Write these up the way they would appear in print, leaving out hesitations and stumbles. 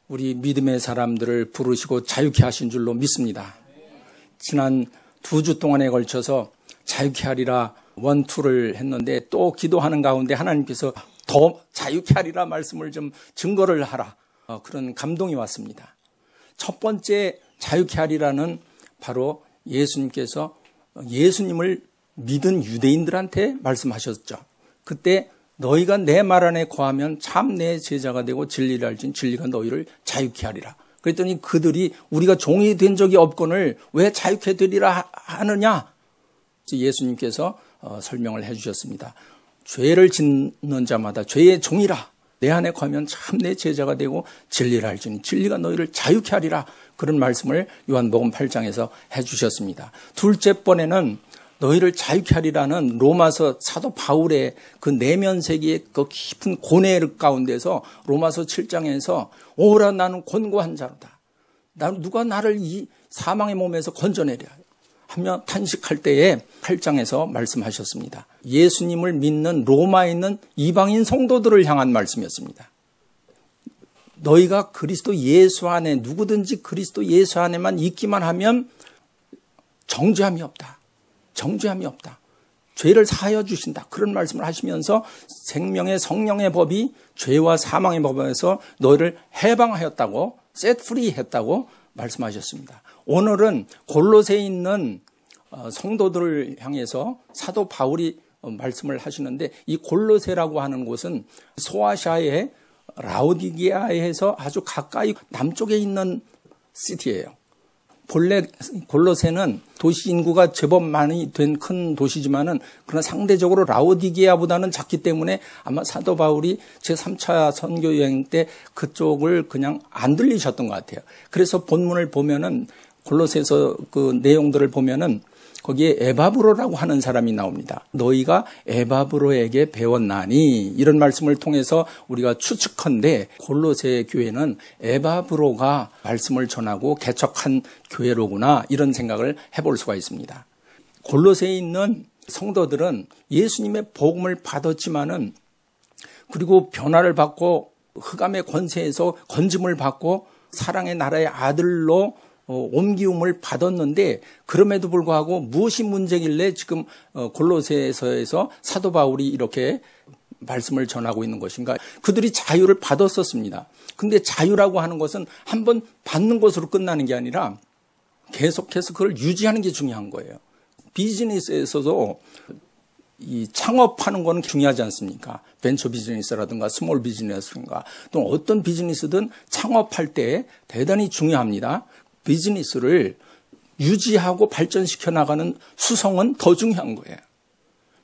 우리 믿음의 사람들을 부르시고 자유케 하신 줄로 믿습니다. 지난 2주 동안에 걸쳐서 자유케 하리라 1, 2를 했는데 또 기도하는 가운데 하나님께서 더 자유케 하리라 말씀을 좀 증거를 하라. 그런 감동이 왔습니다. 첫 번째 자유케 하리라는 바로 예수님께서 예수님을 믿은 유대인들한테 말씀하셨죠. 그때 너희가 내 말 안에 거하면 참 내 제자가 되고 진리를 알진 진리가 너희를 자유케 하리라. 그랬더니 그들이 우리가 종이 된 적이 없거늘 왜 자유케 되리라 하느냐? 예수님께서 설명을 해 주셨습니다. 죄를 짓는 자마다 죄의 종이라. 내 안에 거하면 참 내 제자가 되고 진리를 알지니 진리가 너희를 자유케 하리라. 그런 말씀을 요한복음 8장에서 해 주셨습니다. 둘째 번에는 너희를 자유케 하리라는 로마서 사도 바울의 그 내면 세계의 그 깊은 고뇌 가운데서 로마서 7장에서 오라 나는 곤고한 자로다. 누가 나를 이 사망의 몸에서 건져내랴 하며 탄식할 때에 8장에서 말씀하셨습니다. 예수님을 믿는 로마에 있는 이방인 성도들을 향한 말씀이었습니다. 너희가 그리스도 예수 안에 누구든지 그리스도 예수 안에만 있기만 하면 정죄함이 없다. 정죄함이 없다. 죄를 사하여 주신다. 그런 말씀을 하시면서 생명의 성령의 법이 죄와 사망의 법에서 너희를 해방하였다고 set free 했다고 말씀하셨습니다. 오늘은 골로새에 있는 성도들을 향해서 사도 바울이 말씀을 하시는데 이 골로새라고 하는 곳은 소아시아의 라오디게아에서 아주 가까이 남쪽에 있는 시티예요. 본래 골로새는 도시 인구가 제법 많이 된 큰 도시지만은 그러나 상대적으로 라오디게아보다는 작기 때문에 아마 사도 바울이 제3차 선교 여행 때 그쪽을 그냥 안 들리셨던 것 같아요. 그래서 본문을 보면은 골로새서 그 내용들을 보면은 거기에 에바브로라고 하는 사람이 나옵니다. 너희가 에바브로에게 배웠나니 이런 말씀을 통해서 우리가 추측컨대 골로새 교회는 에바브로가 말씀을 전하고 개척한 교회로구나 이런 생각을 해볼 수가 있습니다. 골로새에 있는 성도들은 예수님의 복음을 받았지만은 그리고 변화를 받고 흑암의 권세에서 건짐을 받고 사랑의 나라의 아들로 옮기움을 받았는데 그럼에도 불구하고 무엇이 문제길래 지금 골로새서에서 사도 바울이 이렇게 말씀을 전하고 있는 것인가? 그들이 자유를 받았었습니다. 근데 자유라고 하는 것은 한번 받는 것으로 끝나는 게 아니라 계속해서 그걸 유지하는 게 중요한 거예요. 비즈니스에서도 이 창업하는 건 중요하지 않습니까? 벤처 비즈니스라든가 스몰 비즈니스라든가 또 어떤 비즈니스든 창업할 때 대단히 중요합니다. 비즈니스를 유지하고 발전시켜 나가는 수성은 더 중요한 거예요.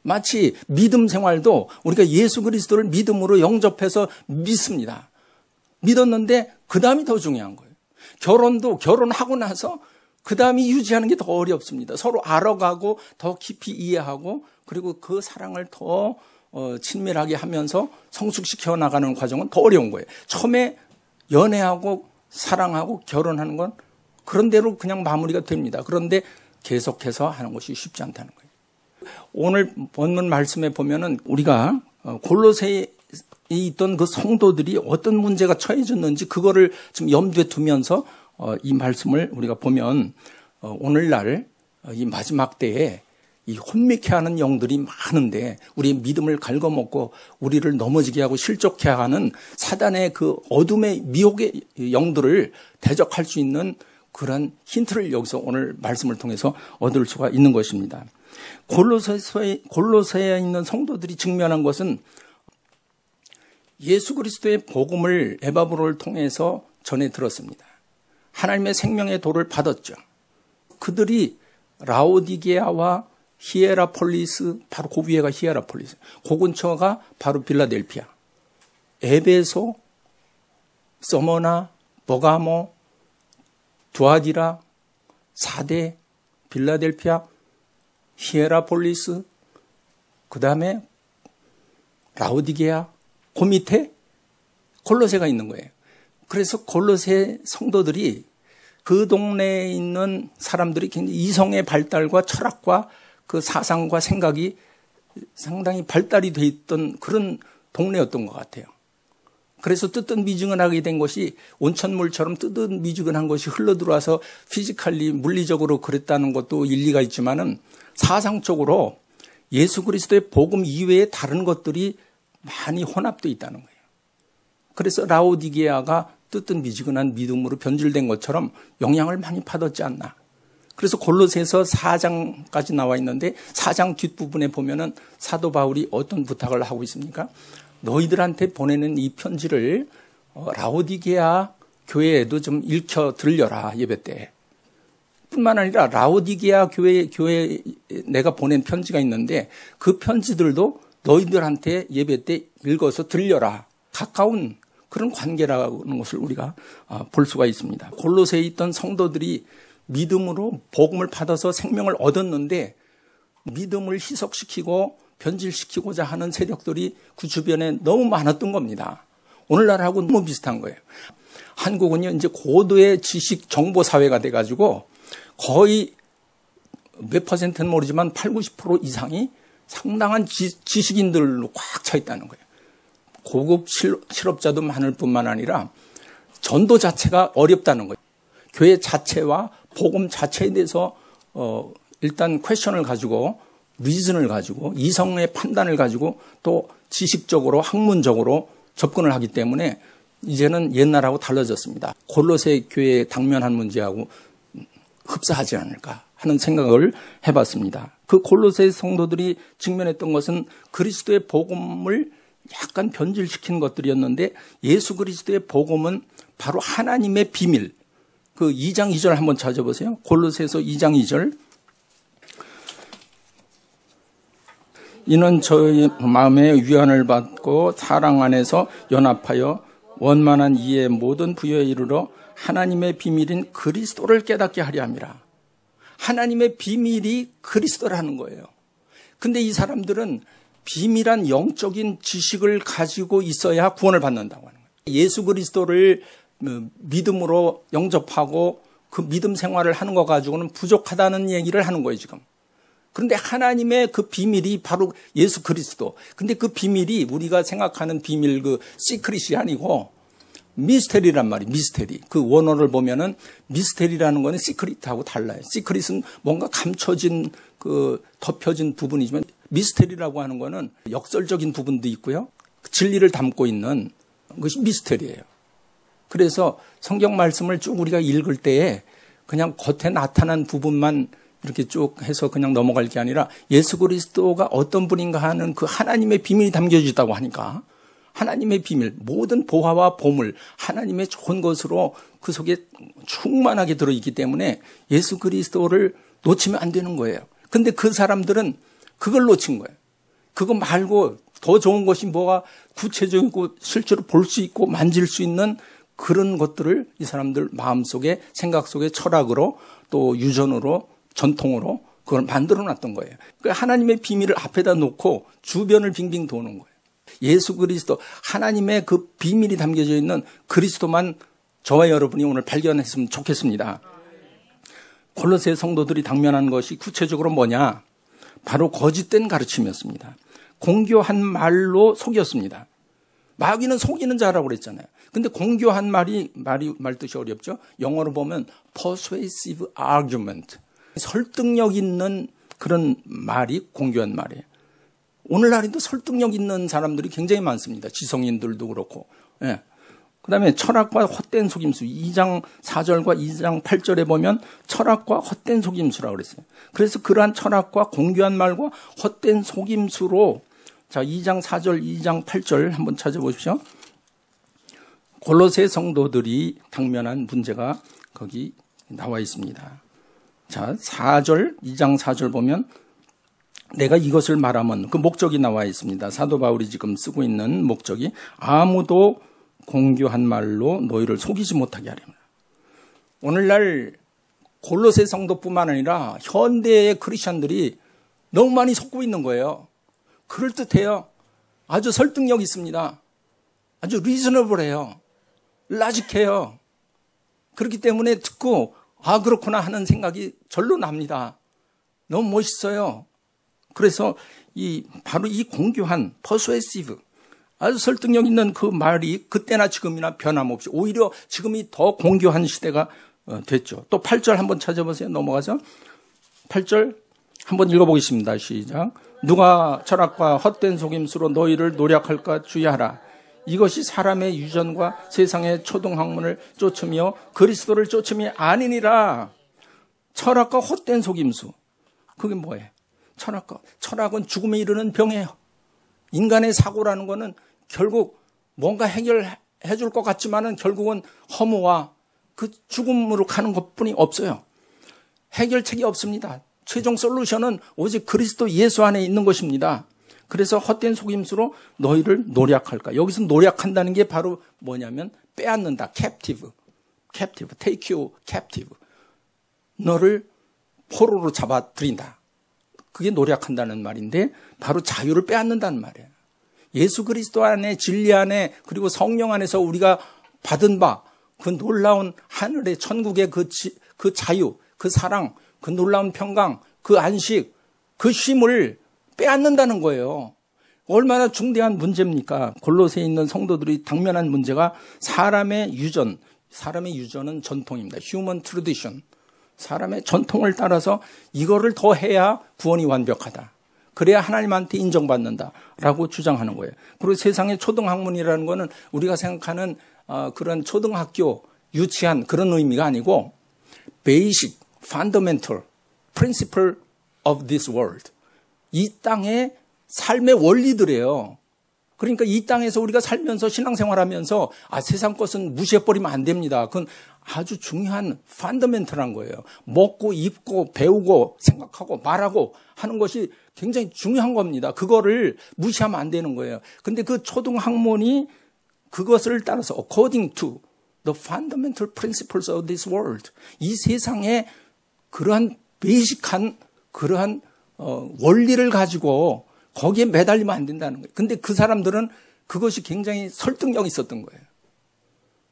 마치 믿음 생활도 우리가 예수 그리스도를 믿음으로 영접해서 믿습니다. 믿었는데 그 다음이 더 중요한 거예요. 결혼도 결혼하고 나서 그 다음이 유지하는 게 더 어렵습니다. 서로 알아가고 더 깊이 이해하고 그리고 그 사랑을 더 친밀하게 하면서 성숙시켜 나가는 과정은 더 어려운 거예요. 처음에 연애하고 사랑하고 결혼하는 건 그런 대로 그냥 마무리가 됩니다. 그런데 계속해서 하는 것이 쉽지 않다는 거예요. 오늘 본문 말씀에 보면은 우리가 골로새에 있던 그 성도들이 어떤 문제가 처해졌는지 그거를 좀 염두에 두면서 이 말씀을 우리가 보면 오늘날 이 마지막 때에 이 혼미케 하는 영들이 많은데 우리의 믿음을 갉아먹고 우리를 넘어지게 하고 실족케 하는 사단의 그 어둠의 미혹의 영들을 대적할 수 있는 그런 힌트를 여기서 오늘 말씀을 통해서 얻을 수가 있는 것입니다. 골로새에 있는 성도들이 직면한 것은 예수 그리스도의 복음을 에바브로를 통해서 전해 들었습니다. 하나님의 생명의 도를 받았죠. 그들이 라오디게아와 히에라폴리스, 바로 그 위에가 히에라폴리스, 그 근처가 바로 빌라델피아, 에베소, 서머나, 버가모, 두아디라, 사대, 빌라델피아, 히에라폴리스, 그 다음에 라오디게아, 그 밑에 골로새가 있는 거예요. 그래서 골로새 성도들이 그 동네에 있는 사람들이 굉장히 이성의 발달과 철학과 그 사상과 생각이 상당히 발달이 돼 있던 그런 동네였던 것 같아요. 그래서 뜨뜻미지근하게 된 것이 온천물처럼 뜨뜻미지근한 것이 흘러들어와서 피지컬리 물리적으로 그랬다는 것도 일리가 있지만은 사상적으로 예수 그리스도의 복음 이외에 다른 것들이 많이 혼합되어 있다는 거예요. 그래서 라오디게아가 뜨뜻미지근한 믿음으로 변질된 것처럼 영향을 많이 받았지 않나. 그래서 골로새서 4장까지 나와 있는데 4장 뒷부분에 보면은 사도 바울이 어떤 부탁을 하고 있습니까? 너희들한테 보내는 이 편지를 라오디게아 교회에도 좀 읽혀 들려라, 예배 때. 뿐만 아니라 라오디게아 교회에 내가 보낸 편지가 있는데 그 편지들도 너희들한테 예배 때 읽어서 들려라. 가까운 그런 관계라는 것을 우리가 볼 수가 있습니다. 골로새에 있던 성도들이 믿음으로 복음을 받아서 생명을 얻었는데 믿음을 희석시키고 변질시키고자 하는 세력들이 그 주변에 너무 많았던 겁니다. 오늘날하고 너무 비슷한 거예요. 한국은요, 이제 고도의 지식 정보 사회가 돼가지고 거의 몇 퍼센트는 모르지만 80, 90% 이상이 상당한 지식인들로 꽉 차 있다는 거예요. 고급 실업자도 많을 뿐만 아니라 전도 자체가 어렵다는 거예요. 교회 자체와 복음 자체에 대해서 일단 퀘션을 가지고 리즌을 가지고 이성의 판단을 가지고 또 지식적으로 학문적으로 접근을 하기 때문에 이제는 옛날하고 달라졌습니다. 골로새 교회에 당면한 문제하고 흡사하지 않을까 하는 생각을 해봤습니다. 그 골로새 성도들이 직면했던 것은 그리스도의 복음을 약간 변질시킨 것들이었는데 예수 그리스도의 복음은 바로 하나님의 비밀. 그 2장 2절 한번 찾아보세요. 골로새서 2장 2절. 이는 저희 마음에 위안을 받고 사랑 안에서 연합하여 원만한 이해의 모든 부여에 이르러 하나님의 비밀인 그리스도를 깨닫게 하려 함이라. 하나님의 비밀이 그리스도라는 거예요. 근데 이 사람들은 비밀한 영적인 지식을 가지고 있어야 구원을 받는다고 하는 거예요. 예수 그리스도를 믿음으로 영접하고 그 믿음 생활을 하는 거 가지고는 부족하다는 얘기를 하는 거예요, 지금. 그런데 하나님의 그 비밀이 바로 예수 그리스도. 근데 그 비밀이 우리가 생각하는 비밀 그 시크릿이 아니고 미스테리란 말이에요. 미스테리. 그 원어를 보면은 미스테리라는 거는 시크릿하고 달라요. 시크릿은 뭔가 감춰진 그 덮여진 부분이지만 미스테리라고 하는 거는 역설적인 부분도 있고요. 진리를 담고 있는 것이 미스테리예요. 그래서 성경 말씀을 쭉 우리가 읽을 때에 그냥 겉에 나타난 부분만 이렇게 쭉 해서 그냥 넘어갈 게 아니라 예수 그리스도가 어떤 분인가 하는 그 하나님의 비밀이 담겨져 있다고 하니까 하나님의 비밀, 모든 보화와 보물, 하나님의 좋은 것으로 그 속에 충만하게 들어있기 때문에 예수 그리스도를 놓치면 안 되는 거예요. 근데 그 사람들은 그걸 놓친 거예요. 그거 말고 더 좋은 것이 뭐가 구체적이고 실제로 볼 수 있고 만질 수 있는 그런 것들을 이 사람들 마음속에 생각 속에 철학으로 또 유전으로 전통으로 그걸 만들어 놨던 거예요. 그러니까 하나님의 비밀을 앞에다 놓고 주변을 빙빙 도는 거예요. 예수 그리스도 하나님의 그 비밀이 담겨져 있는 그리스도만 저와 여러분이 오늘 발견했으면 좋겠습니다. 골로새 성도들이 당면한 것이 구체적으로 뭐냐? 바로 거짓된 가르침이었습니다. 공교한 말로 속였습니다. 마귀는 속이는 자라고 그랬잖아요. 근데 공교한 말 뜻이 어렵죠? 영어로 보면 persuasive argument. 설득력 있는 그런 말이 공교한 말이에요. 오늘날에도 설득력 있는 사람들이 굉장히 많습니다. 지성인들도 그렇고. 예. 그 다음에 철학과 헛된 속임수. 2장 4절과 2장 8절에 보면 철학과 헛된 속임수라고 그랬어요. 그래서 그러한 철학과 공교한 말과 헛된 속임수로 자, 2장 4절, 2장 8절 한번 찾아보십시오. 골로새 성도들이 당면한 문제가 거기 나와 있습니다. 자, 4절, 2장 4절 보면 내가 이것을 말하면 그 목적이 나와 있습니다. 사도 바울이 지금 쓰고 있는 목적이 아무도 공교한 말로 너희를 속이지 못하게 하렵니다. 오늘날 골로새 성도뿐만 아니라 현대의 크리스천들이 너무 많이 속고 있는 거예요. 그럴듯해요. 아주 설득력 있습니다. 아주 리즈너블해요. 라직해요. 그렇기 때문에 듣고 아 그렇구나 하는 생각이 절로 납니다. 너무 멋있어요. 그래서 바로 이 공교한 persuasive 아주 설득력 있는 그 말이 그때나 지금이나 변함없이 오히려 지금이 더 공교한 시대가 됐죠. 또 8절 한번 찾아보세요. 넘어가서 8절 한번 읽어보겠습니다. 시작. 누가 철학과 헛된 속임수로 너희를 노략할까 주의하라. 이것이 사람의 유전과 세상의 초등학문을 쫓으며 그리스도를 쫓음이 아니니라. 철학과 헛된 속임수. 그게 뭐예요? 철학은 죽음에 이르는 병이에요. 인간의 사고라는 거는 결국 뭔가 해결해 줄 것 같지만은 결국은 허무와 그 죽음으로 가는 것뿐이 없어요. 해결책이 없습니다. 최종 솔루션은 오직 그리스도 예수 안에 있는 것입니다. 그래서 헛된 속임수로 너희를 노략할까. 여기서 노략한다는 게 바로 뭐냐면 빼앗는다. captive, take you captive. 너를 포로로 잡아들인다. 그게 노략한다는 말인데 바로 자유를 빼앗는다는 말이에요. 예수 그리스도 안에 진리 안에 그리고 성령 안에서 우리가 받은 바 그 놀라운 하늘의 천국의 그 자유, 그 사랑, 그 놀라운 평강, 그 안식, 그 쉼을 빼앗는다는 거예요. 얼마나 중대한 문제입니까? 골로새에 있는 성도들이 당면한 문제가 사람의 유전은 전통입니다. Human tradition. 사람의 전통을 따라서 이거를 더 해야 구원이 완벽하다. 그래야 하나님한테 인정받는다라고 주장하는 거예요. 그리고 세상의 초등학문이라는 거는 우리가 생각하는 그런 초등학교, 유치한 그런 의미가 아니고 basic, fundamental, principle of this world. 이 땅의 삶의 원리들이에요. 그러니까 이 땅에서 우리가 살면서 신앙생활하면서 세상 것은 무시해버리면 안 됩니다. 그건 아주 중요한 펀더멘털한 거예요. 먹고 입고 배우고 생각하고 말하고 하는 것이 굉장히 중요한 겁니다. 그거를 무시하면 안 되는 거예요. 근데 그 초등학문이 그것을 따라서 according to the fundamental principles of this world. 이 세상의 그러한 베이직한 그러한 원리를 가지고 거기에 매달리면 안 된다는 거예요. 근데 그 사람들은 그것이 굉장히 설득력이 있었던 거예요.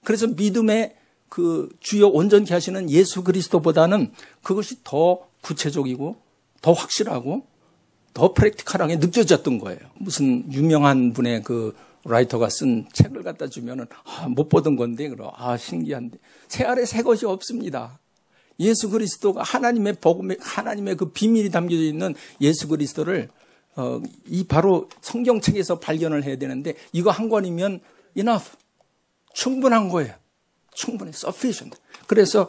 그래서 믿음의 그 주요 온전케 하시는 예수 그리스도보다는 그것이 더 구체적이고 더 확실하고 더 프랙티컬하게 느껴졌던 거예요. 무슨 유명한 분의 그 라이터가 쓴 책을 갖다 주면은 못 보던 건데 신기한데 새 아래 새 것이 없습니다. 예수 그리스도가 하나님의 복음에 하나님의 그 비밀이 담겨져 있는 예수 그리스도를 이 바로 성경책에서 발견을 해야 되는데 이거 한 권이면 enough. 충분한 거예요. 충분해. sufficient. 그래서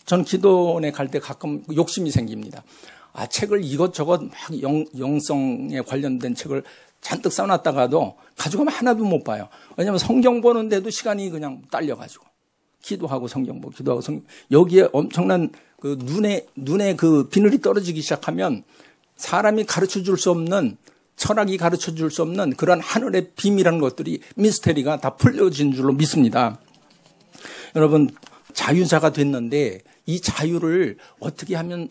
전 기도원에 갈 때 가끔 욕심이 생깁니다. 책을 이것저것 막 영성에 관련된 책을 잔뜩 써놨다가도 가지고 가면 하나도 못 봐요. 왜냐하면 성경 보는데도 시간이 그냥 딸려가지고 기도하고 성경 보고 기도하고 여기에 엄청난 그 눈에 그 비늘이 떨어지기 시작하면 사람이 가르쳐 줄 수 없는 철학이 가르쳐 줄 수 없는 그런 하늘의 비밀이라는 것들이 미스테리가 다 풀려진 줄로 믿습니다. 여러분 자유자가 됐는데 이 자유를 어떻게 하면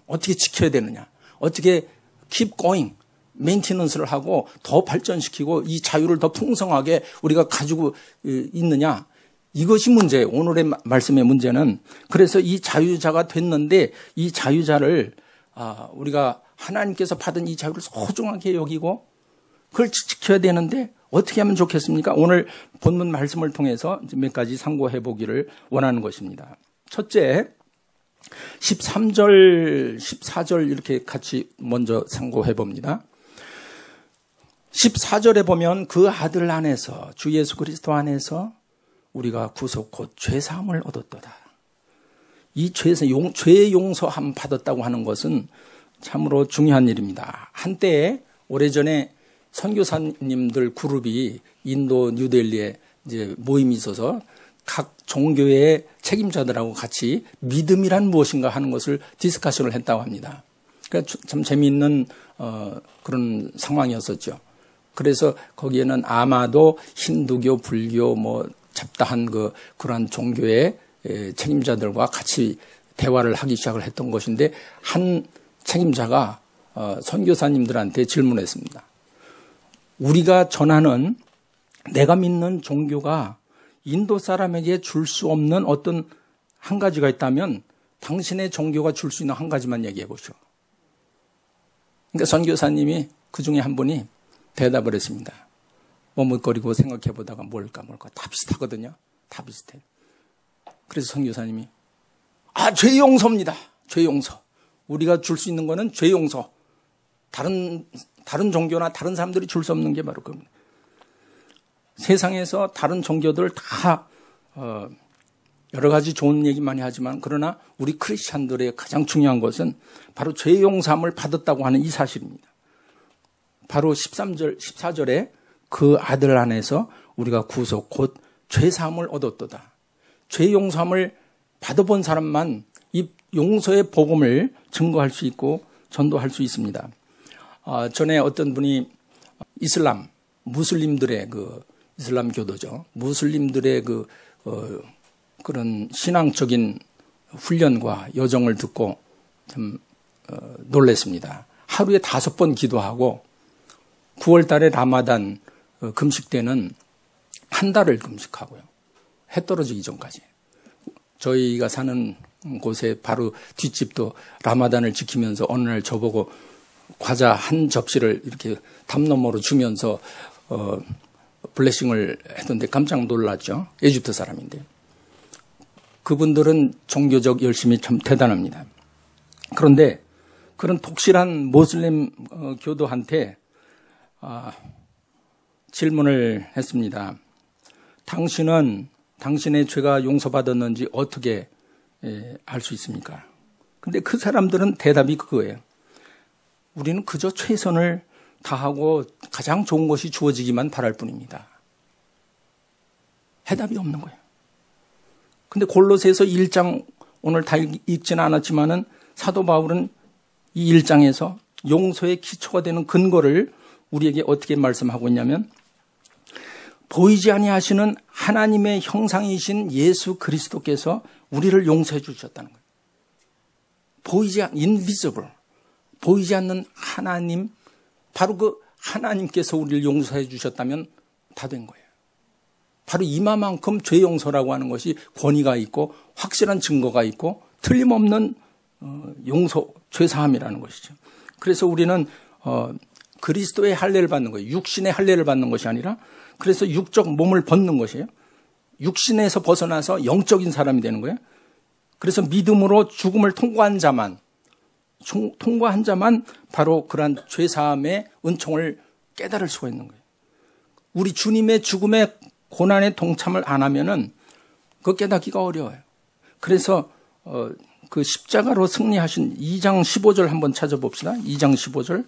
어떻게 지켜야 되느냐, 어떻게 keep going, 메인티넌스를 하고 더 발전시키고 이 자유를 더 풍성하게 우리가 가지고 있느냐, 이것이 문제예요. 오늘의 말씀의 문제는. 그래서 이 자유자가 됐는데 이 자유자를 우리가 하나님께서 받은 이 자유를 소중하게 여기고 그걸 지켜야 되는데 어떻게 하면 좋겠습니까? 오늘 본문 말씀을 통해서 몇 가지 상고해 보기를 원하는 것입니다. 첫째, 13절, 14절 이렇게 같이 먼저 상고해 봅니다. 14절에 보면 그 아들 안에서 주 예수 그리스도 안에서 우리가 구속 곧 죄사함을 얻었도다. 이 죄의 용서함 받았다고 하는 것은 참으로 중요한 일입니다. 한때 오래전에 선교사님들 그룹이 인도 뉴델리에 이제 모임이 있어서 각 종교의 책임자들하고 같이 믿음이란 무엇인가 하는 것을 디스커션을 했다고 합니다. 그러니까 참 재미있는 그런 상황이었었죠. 그래서 거기에는 아마도 힌두교, 불교 뭐 잡다한 그러한 종교의 책임자들과 같이 대화를 하기 시작을 했던 것인데 한 책임자가 선교사님들한테 질문했습니다. 우리가 전하는 내가 믿는 종교가 인도 사람에게 줄 수 없는 어떤 한 가지가 있다면 당신의 종교가 줄 수 있는 한 가지만 얘기해 보시오. 그러니까 선교사님이 그 중에 한 분이 대답을 했습니다. 머뭇거리고 생각해 보다가 뭘까 다 비슷하거든요. 다 비슷해요. 그래서 선교사님이 죄 용서입니다. 죄 용서. 우리가 줄 수 있는 거는 죄 용서. 다른 종교나 다른 사람들이 줄 수 없는 게 바로 그겁니다. 세상에서 다른 종교들 다 여러 가지 좋은 얘기 많이 하지만 그러나 우리 크리스찬들의 가장 중요한 것은 바로 죄 용서함을 받았다고 하는 이 사실입니다. 바로 13절, 14절에 그 아들 안에서 우리가 구속 곧 죄 사함을 얻었도다. 죄 용서함을 받아본 사람만 이 용서의 복음을 증거할 수 있고 전도할 수 있습니다. 전에 어떤 분이 무슬림들의 이슬람 교도죠. 무슬림들의 그런 신앙적인 훈련과 여정을 듣고 참 놀랐습니다. 하루에 5번 기도하고 9월 달에 라마단 금식 때는 한 달을 금식하고요. 해 떨어지기 전까지. 저희가 사는 곳에 바로 뒷집도 라마단을 지키면서 어느 날 저보고 과자 한 접시를 이렇게 담 너머로 주면서 블레싱을 했던데 깜짝 놀랐죠. 에집트 사람인데. 그분들은 종교적 열심이 참 대단합니다. 그런데 그런 독실한 모슬림 교도한테 질문을 했습니다. 당신은 당신의 죄가 용서받았는지 어떻게 알 수 있습니까? 근데 그 사람들은 대답이 그거예요. 우리는 그저 최선을 다하고 가장 좋은 것이 주어지기만 바랄 뿐입니다. 해답이 없는 거예요. 근데 골로새서 1장 오늘 다 읽지는 않았지만은 사도 바울은 이 1장에서 용서의 기초가 되는 근거를 우리에게 어떻게 말씀하고 있냐면 보이지 아니하시는 하나님의 형상이신 예수 그리스도께서 우리를 용서해 주셨다는 거예요. invisible, 보이지 않는 하나님, 바로 그 하나님께서 우리를 용서해 주셨다면 다 된 거예요. 바로 이마만큼 죄 용서라고 하는 것이 권위가 있고 확실한 증거가 있고 틀림없는 용서, 죄사함이라는 것이죠. 그래서 우리는 그리스도의 할례를 받는 거예요. 육신의 할례를 받는 것이 아니라 그래서 육적 몸을 벗는 것이에요. 육신에서 벗어나서 영적인 사람이 되는 거예요. 그래서 믿음으로 죽음을 통과한 자만 바로 그러한 죄사함의 은총을 깨달을 수가 있는 거예요. 우리 주님의 죽음의 고난의 동참을 안 하면은 그거 깨닫기가 어려워요. 그래서 그 십자가로 승리하신 2장 15절 한번 찾아봅시다. 2장 15절.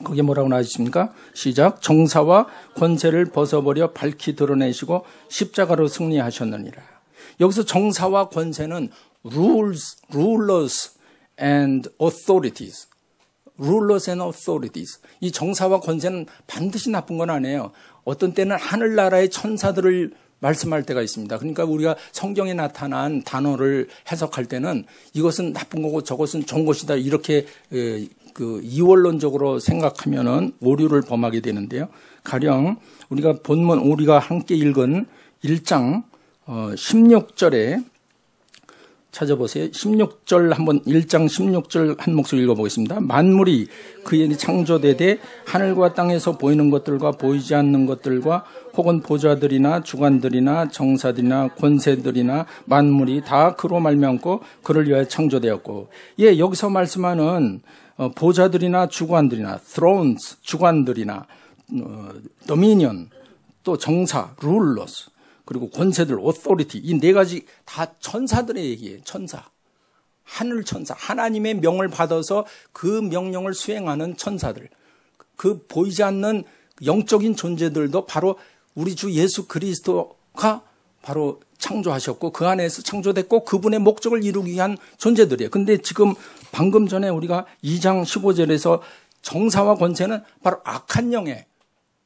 거기에 뭐라고 나와있습니까? 시작. 정사와 권세를 벗어버려 밝히 드러내시고 십자가로 승리하셨느니라. 여기서 정사와 권세는 rulers and authorities. rulers and authorities. 이 정사와 권세는 반드시 나쁜 건 아니에요. 어떤 때는 하늘나라의 천사들을 말씀할 때가 있습니다. 그러니까 우리가 성경에 나타난 단어를 해석할 때는 이것은 나쁜 거고 저것은 좋은 것이다. 이렇게 이원론적으로 생각하면은 오류를 범하게 되는데요. 가령 우리가 함께 읽은 1장 16절에 찾아보세요. 16절 한번 1장 16절 한 목소리 읽어보겠습니다. 만물이 그에게 창조되되 하늘과 땅에서 보이는 것들과 보이지 않는 것들과 혹은 보좌들이나 주관들이나 정사들이나 권세들이나 만물이 다 그로 말미암고 그를 위하여 창조되었고. 여기서 말씀하는 보좌들이나 주관들이나 thrones, 주관들이나 dominion, 또 정사, rulers, 그리고 권세들, authority, 이 네 가지 다 천사들의 얘기예요. 천사. 하늘 천사. 하나님의 명을 받아서 그 명령을 수행하는 천사들. 그 보이지 않는 영적인 존재들도 바로 우리 주 예수 그리스도가 바로 창조하셨고 그 안에서 창조됐고 그분의 목적을 이루기 위한 존재들이에요. 근데 지금 방금 전에 우리가 2장 15절에서 정사와 권세는 바로 악한 영의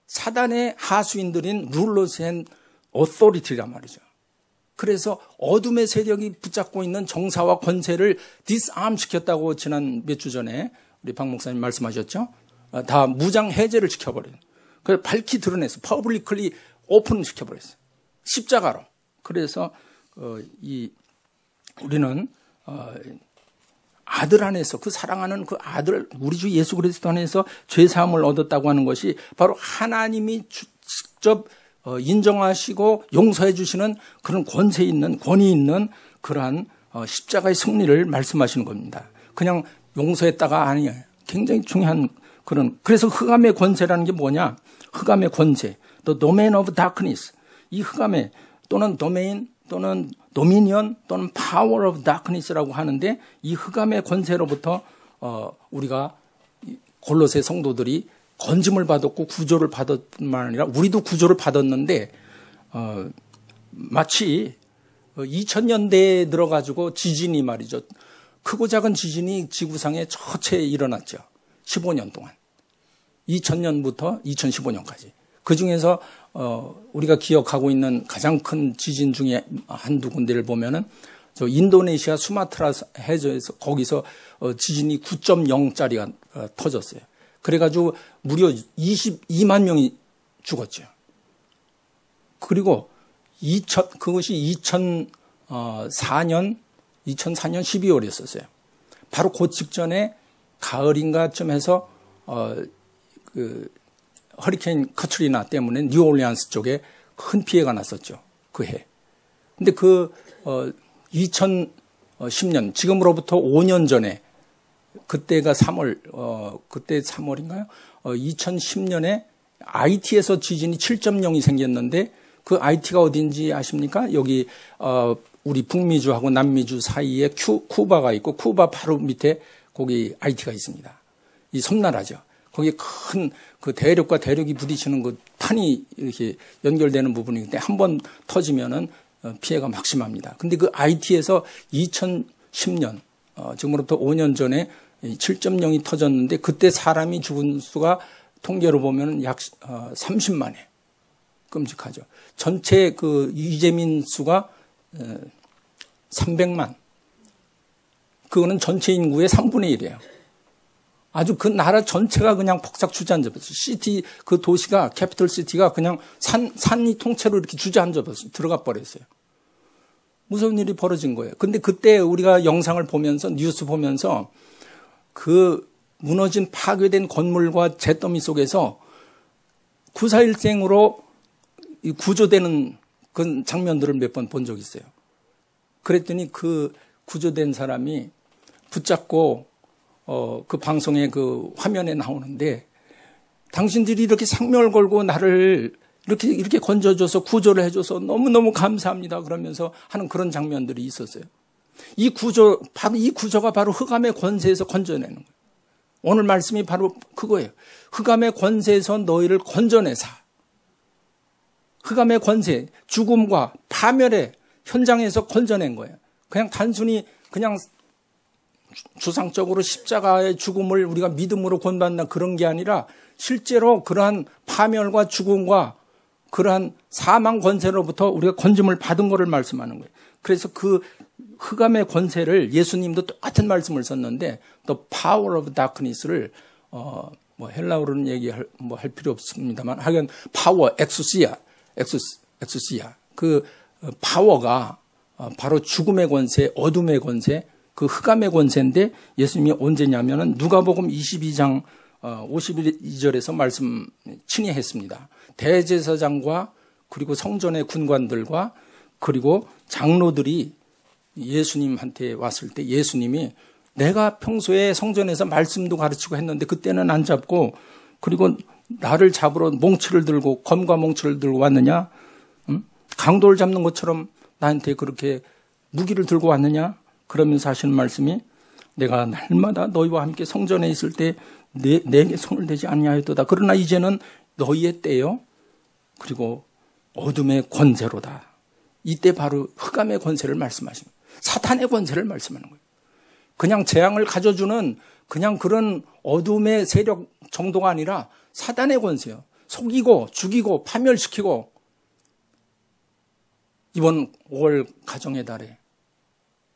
사단의 하수인들인 rulers and authority란 말이죠. 그래서 어둠의 세력이 붙잡고 있는 정사와 권세를 disarm 시켰다고 지난 몇 주 전에 우리 박 목사님 말씀하셨죠. 다 무장 해제를 시켜버려요. 그래서 밝히 드러내서 publicly open 시켜버렸어요. 십자가로. 그래서 우리는 아들 안에서 그 사랑하는 그 아들 우리 주 예수 그리스도 안에서 죄 사함을 얻었다고 하는 것이 바로 하나님이 직접 인정하시고 용서해 주시는 그런 권세 있는, 권위 있는 그러한 십자가의 승리를 말씀하시는 겁니다. 그냥 용서했다가 아니에요. 굉장히 중요한 그래서 흑암의 권세라는 게 뭐냐? 흑암의 권세, the domain of darkness. 이 흑암의 또는 domain 또는 dominion 또는 power of darkness라고 하는데 이 흑암의 권세로부터 우리가 골로새 성도들이 건짐을 받았고 구조를 받을 뿐만 아니라 우리도 구조를 받았는데 마치 2000년대에 들어가지고 지진이 말이죠. 크고 작은 지진이 지구상에 처체에 일어났죠. 15년 동안. 2000년부터 2015년까지. 그중에서 우리가 기억하고 있는 가장 큰 지진 중에 한두 군데를 보면은 저 인도네시아 수마트라 해저에서 거기서 지진이 9.0짜리가 터졌어요. 그래가지고 무려 22만 명이 죽었죠. 그리고 그것이 2004년 12월이었어요. 바로 그 직전에 가을인가쯤 해서 허리케인 커트리나 때문에 뉴올리안스 쪽에 큰 피해가 났었죠. 그 해. 근데 2010년, 지금으로부터 5년 전에, 그때가 3월인가요? 2010년에 IT에서 지진이 7.0이 생겼는데, 그 IT가 어딘지 아십니까? 여기, 우리 북미주하고 남미주 사이에 쿠바가 있고, 쿠바 바로 밑에 거기 IT가 있습니다. 이 섬나라죠. 거기에 큰 그 대륙과 대륙이 부딪히는 그 판이 이렇게 연결되는 부분인데 한 번 터지면은 피해가 막심합니다. 근데 그 IT에서 2010년, 지금으로부터 5년 전에 7.0이 터졌는데 그때 사람이 죽은 수가 통계로 보면은 약 30만에 끔찍하죠. 전체 그 유재민 수가 300만. 그거는 전체 인구의 3분의 1이에요. 아주 그 나라 전체가 그냥 폭삭 주저앉아버렸어요. 시티, 그 도시가, 캐피털 시티가 그냥 산이 통째로 이렇게 주저앉아버렸어요. 들어가 버렸어요. 무서운 일이 벌어진 거예요. 근데 그때 우리가 영상을 보면서, 뉴스 보면서 그 무너진 파괴된 건물과 잿더미 속에서 9.4일생으로 구조되는 그 장면들을 몇 번 본 적이 있어요. 그랬더니 그 구조된 사람이 붙잡고 그 방송에 그 화면에 나오는데 당신들이 이렇게 생명을 걸고 나를 이렇게 건져줘서 구조를 해줘서 너무너무 감사합니다. 그러면서 하는 그런 장면들이 있었어요. 바로 이 구조가 바로 흑암의 권세에서 건져내는 거예요. 오늘 말씀이 바로 그거예요. 흑암의 권세에서 너희를 건져내사. 흑암의 권세, 죽음과 파멸의 현장에서 건져낸 거예요. 그냥 단순히 그냥 주상적으로 십자가의 죽음을 우리가 믿음으로 본받는다 그런 게 아니라 실제로 그러한 파멸과 죽음과 그러한 사망 권세로부터 우리가 건짐을 받은 것을 말씀하는 거예요. 그래서 그 흑암의 권세를 예수님도 똑같은 말씀을 썼는데 the power of darkness를 헬라어로는 얘기할 할 필요 없습니다만 하여간 파워 엑수시아 그 파워가 바로 죽음의 권세, 어둠의 권세, 그 흑암의 권세인데 예수님이 언제냐면은 누가복음 22장 52절에서 말씀 친히 했습니다. 대제사장과 그리고 성전의 군관들과 그리고 장로들이 예수님한테 왔을 때 예수님이 내가 평소에 성전에서 말씀도 가르치고 했는데 그때는 안 잡고 그리고 나를 잡으러 몽치를 들고 검과 몽치를 들고 왔느냐? 강도를 잡는 것처럼 나한테 그렇게 무기를 들고 왔느냐? 그러면서 하시는 말씀이 내가 날마다 너희와 함께 성전에 있을 때 내게 손을 대지 아니하였도다. 그러나 이제는 너희의 때요. 그리고 어둠의 권세로다. 이때 바로 흑암의 권세를 말씀하십니다. 사탄의 권세를 말씀하는 거예요. 그냥 재앙을 가져주는 그냥 그런 어둠의 세력 정도가 아니라 사탄의 권세요. 속이고 죽이고 파멸시키고 이번 5월 가정의 달에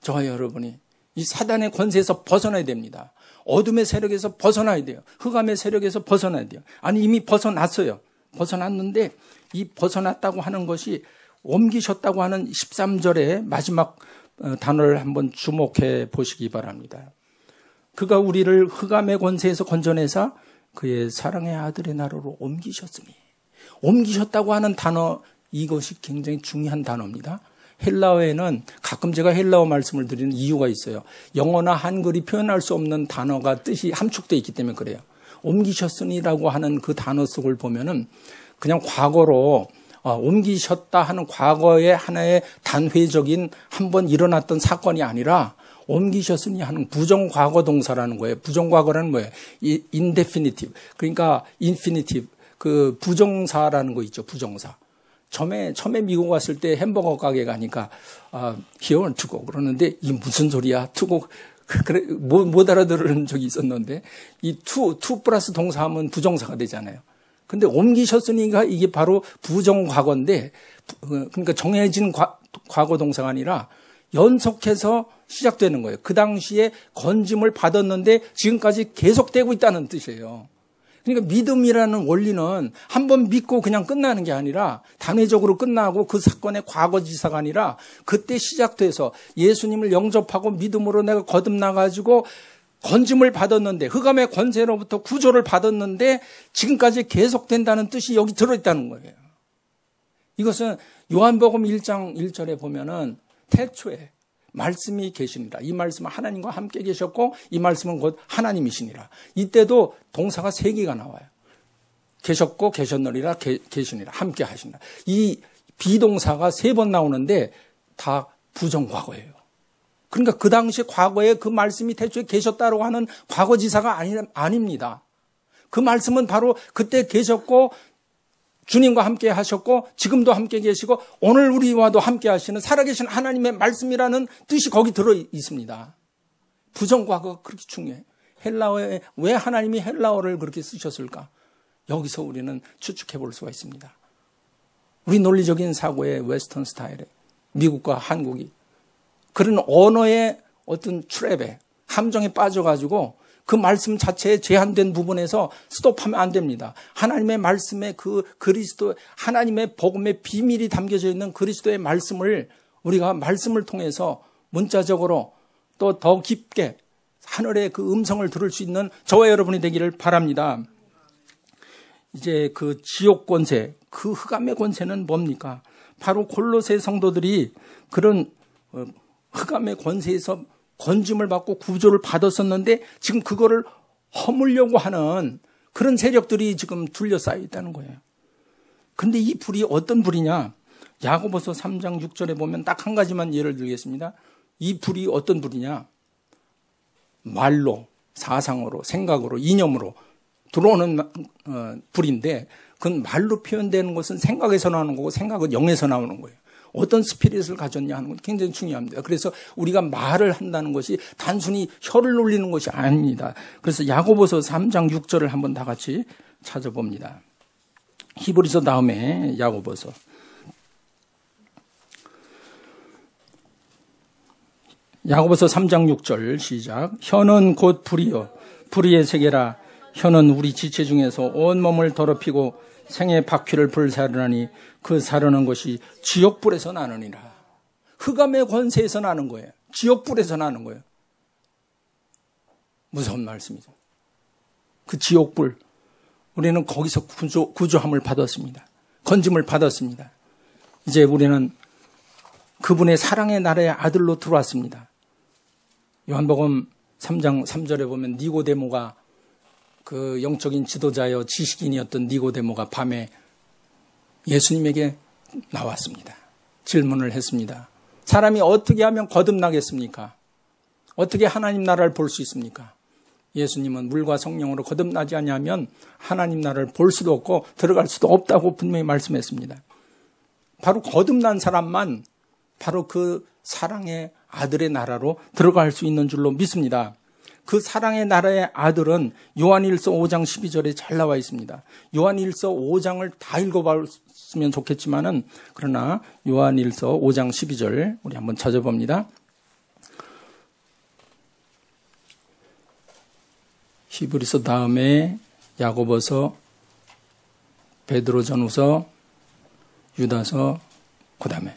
저와 여러분이 이 사단의 권세에서 벗어나야 됩니다. 어둠의 세력에서 벗어나야 돼요. 흑암의 세력에서 벗어나야 돼요. 아니 이미 벗어났어요. 벗어났는데 이 벗어났다고 하는 것이 옮기셨다고 하는 13절의 마지막 단어를 한번 주목해 보시기 바랍니다. 그가 우리를 흑암의 권세에서 건져내사 그의 사랑의 아들의 나라로 옮기셨으니 옮기셨다고 하는 단어, 이것이 굉장히 중요한 단어입니다. 헬라어에는 가끔 제가 헬라어 말씀을 드리는 이유가 있어요. 영어나 한글이 표현할 수 없는 단어가 뜻이 함축되어 있기 때문에 그래요. 옮기셨으니라고 하는 그 단어 속을 보면은 그냥 과거로 옮기셨다 하는 과거의 하나의 단회적인 한번 일어났던 사건이 아니라 옮기셨으니 하는 부정과거 동사라는 거예요. 부정과거라는 뭐예요? 인데피니티브. 그러니까 인피니티브. 그 부정사라는 거 있죠. 부정사. 처음에 미국 왔을 때 햄버거 가게 가니까 here to go 그러는데 이 무슨 소리야? to go 그래 못 알아들은 적이 있었는데 이 to 플러스 동사하면 부정사가 되잖아요. 근데 옮기셨으니까 이게 바로 부정과거인데 그러니까 정해진 과거 동사가 아니라 연속해서 시작되는 거예요. 그 당시에 건짐을 받았는데 지금까지 계속되고 있다는 뜻이에요. 그러니까 믿음이라는 원리는 한번 믿고 그냥 끝나는 게 아니라 단회적으로 끝나고 그 사건의 과거지사가 아니라 그때 시작돼서 예수님을 영접하고 믿음으로 내가 거듭나가지고 건짐을 받았는데 흑암의 권세로부터 구조를 받았는데 지금까지 계속된다는 뜻이 여기 들어있다는 거예요. 이것은 요한복음 1장 1절에 보면은 태초에 말씀이 계시니라. 이 말씀은 하나님과 함께 계셨고 이 말씀은 곧 하나님이시니라. 이때도 동사가 3개가 나와요. 계셨고 계셨느니라 계시니라 함께 하시니라. 이 비동사가 3번 나오는데 다 부정과거예요. 그러니까 그 당시 과거에 그 말씀이 태초에 계셨다고 하는 과거지사가 아닙니다. 그 말씀은 바로 그때 계셨고 주님과 함께 하셨고 지금도 함께 계시고 오늘 우리와도 함께 하시는 살아계신 하나님의 말씀이라는 뜻이 거기 들어 있습니다. 부정과거가 그렇게 중요해요. 헬라어에 왜 하나님이 헬라어를 그렇게 쓰셨을까? 여기서 우리는 추측해 볼 수가 있습니다. 우리 논리적인 사고의 웨스턴 스타일에 미국과 한국이 그런 언어의 어떤 트랩에 함정에 빠져가지고 그 말씀 자체에 제한된 부분에서 스톱하면 안 됩니다. 하나님의 말씀에 그 그리스도 하나님의 복음의 비밀이 담겨져 있는 그리스도의 말씀을 우리가 말씀을 통해서 문자적으로 또 더 깊게 하늘의 그 음성을 들을 수 있는 저와 여러분이 되기를 바랍니다. 이제 그 지옥 권세, 그 흑암의 권세는 뭡니까? 바로 골로새 성도들이 그런 흑암의 권세에서 건짐을 받고 구조를 받았었는데 지금 그거를 허물려고 하는 그런 세력들이 지금 둘러싸여 있다는 거예요. 근데 이 불이 어떤 불이냐? 야고보서 3장 6절에 보면 딱 한 가지만 예를 들겠습니다. 이 불이 어떤 불이냐? 말로, 사상으로, 생각으로, 이념으로 들어오는 불인데 그건 말로 표현되는 것은 생각에서 나오는 거고 생각은 영에서 나오는 거예요. 어떤 스피릿을 가졌냐 하는 건 굉장히 중요합니다. 그래서 우리가 말을 한다는 것이 단순히 혀를 놀리는 것이 아닙니다. 그래서 야고보서 3장 6절을 한번 다 같이 찾아봅니다. 히브리서 다음에 야고보서. 야고보서 3장 6절 시작. 혀는 곧 불이요 불의의 세계라. 혀는 우리 지체 중에서 온몸을 더럽히고 생의 바퀴를 불사르나니 그 사르는 것이 지옥불에서 나느니라. 흑암의 권세에서 나는 거예요. 지옥불에서 나는 거예요. 무서운 말씀이죠. 그 지옥불, 우리는 거기서 구조함을 받았습니다. 건짐을 받았습니다. 이제 우리는 그분의 사랑의 나라의 아들로 들어왔습니다. 요한복음 3장 3절에 보면 니고데모가 그 영적인 지도자여 지식인이었던 니고데모가 밤에 예수님에게 나왔습니다. 질문을 했습니다. 사람이 어떻게 하면 거듭나겠습니까? 어떻게 하나님 나라를 볼 수 있습니까? 예수님은 물과 성령으로 거듭나지 않으면 하나님 나라를 볼 수도 없고 들어갈 수도 없다고 분명히 말씀했습니다. 바로 거듭난 사람만 바로 그 사랑의 아들의 나라로 들어갈 수 있는 줄로 믿습니다. 그 사랑의 나라의 아들은 요한일서 5장 12절에 잘 나와 있습니다. 요한일서 5장을 다 읽어봤으면 좋겠지만은 그러나 요한일서 5장 12절 우리 한번 찾아봅니다. 히브리서 다음에 야고보서, 베드로전후서, 유다서, 그 다음에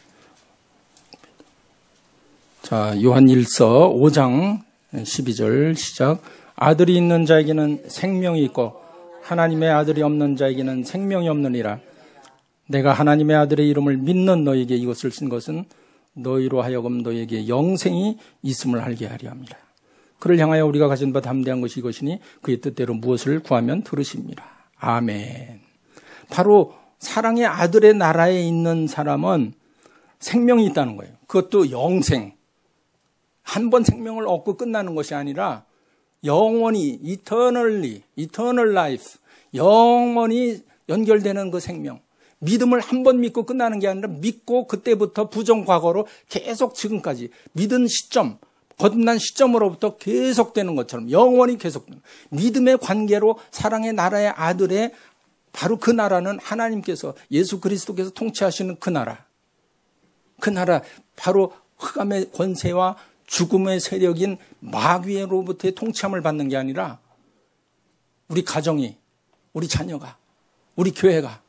자 요한일서 5장 12절 시작. 아들이 있는 자에게는 생명이 있고 하나님의 아들이 없는 자에게는 생명이 없느니라. 내가 하나님의 아들의 이름을 믿는 너에게 이것을 쓴 것은 너희로 하여금 너에게 영생이 있음을 알게 하려 합니다. 그를 향하여 우리가 가진 바 담대한 것이 이것이니 그의 뜻대로 무엇을 구하면 들으십니다. 아멘. 바로 사랑의 아들의 나라에 있는 사람은 생명이 있다는 거예요. 그것도 영생. 한 번 생명을 얻고 끝나는 것이 아니라 영원히 eternal life, 영원히 연결되는 그 생명. 믿음을 한 번 믿고 끝나는 게 아니라 믿고 그때부터 부정과거로 계속 지금까지 믿은 시점, 거듭난 시점으로부터 계속되는 것처럼 영원히 계속되는 믿음의 관계로 사랑의 나라의 아들의 바로 그 나라는 하나님께서 예수 그리스도께서 통치하시는 그 나라. 그 나라 바로 흑암의 권세와 죽음의 세력인 마귀로부터의 통치함을 받는 게 아니라 우리 가정이, 우리 자녀가, 우리 교회가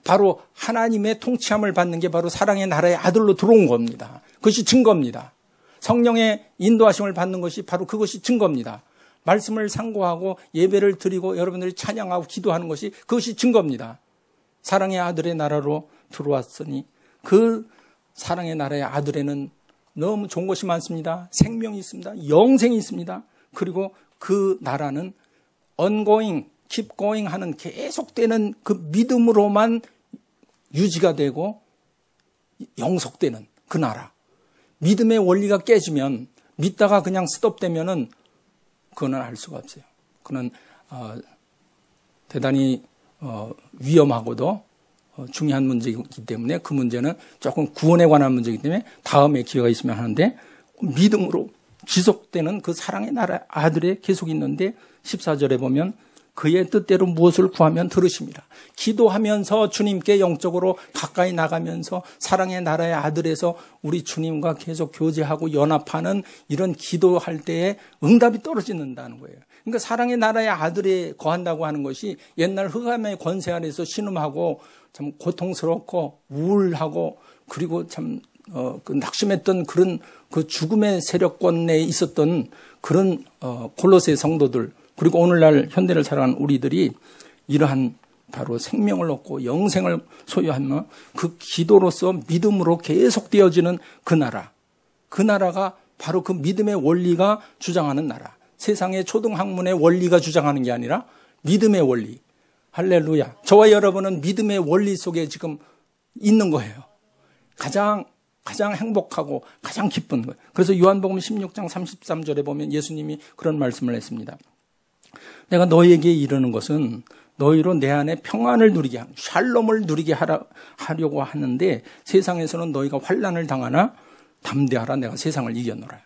바로 하나님의 통치함을 받는 게 바로 사랑의 나라의 아들로 들어온 겁니다. 그것이 증거입니다. 성령의 인도하심을 받는 것이 바로 그것이 증거입니다. 말씀을 상고하고 예배를 드리고 여러분들이 찬양하고 기도하는 것이 그것이 증거입니다. 사랑의 아들의 나라로 들어왔으니 그 사랑의 나라의 아들에는 너무 좋은 것이 많습니다. 생명이 있습니다. 영생이 있습니다. 그리고 그 나라는 ongoing, keep going 하는 계속되는 그 믿음으로만 유지가 되고 영속되는 그 나라. 믿음의 원리가 깨지면 믿다가 그냥 스톱되면은 그거는 알 수가 없어요. 그는 대단히 위험하고도 중요한 문제이기 때문에 그 문제는 조금 구원에 관한 문제이기 때문에 다음에 기회가 있으면 하는데 믿음으로 지속되는 그 사랑의 나라 아들에 계속 있는데 14절에 보면 그의 뜻대로 무엇을 구하면 들으십니다. 기도하면서 주님께 영적으로 가까이 나가면서 사랑의 나라의 아들에서 우리 주님과 계속 교제하고 연합하는 이런 기도할 때에 응답이 떨어진다는 거예요. 그러니까 사랑의 나라의 아들에 거한다고 하는 것이 옛날 흑암의 권세 아래서 신음하고 참 고통스럽고 우울하고 그리고 참 그 낙심했던 그런 그 죽음의 세력권 내에 있었던 그런 골로새 성도들 그리고 오늘날 현대를 살아가는 우리들이 이러한 바로 생명을 얻고 영생을 소유하며 그 기도로서 믿음으로 계속되어지는 그 나라. 그 나라가 바로 그 믿음의 원리가 주장하는 나라. 세상의 초등학문의 원리가 주장하는 게 아니라 믿음의 원리. 할렐루야. 저와 여러분은 믿음의 원리 속에 지금 있는 거예요. 가장 행복하고 가장 기쁜 거예요. 그래서 요한복음 16장 33절에 보면 예수님이 그런 말씀을 했습니다. 내가 너희에게 이르는 것은 너희로 내 안에 평안을 누리게 하는 샬롬을 누리게 하려고 하는데 세상에서는 너희가 환난을 당하나 담대하라 내가 세상을 이겼노라.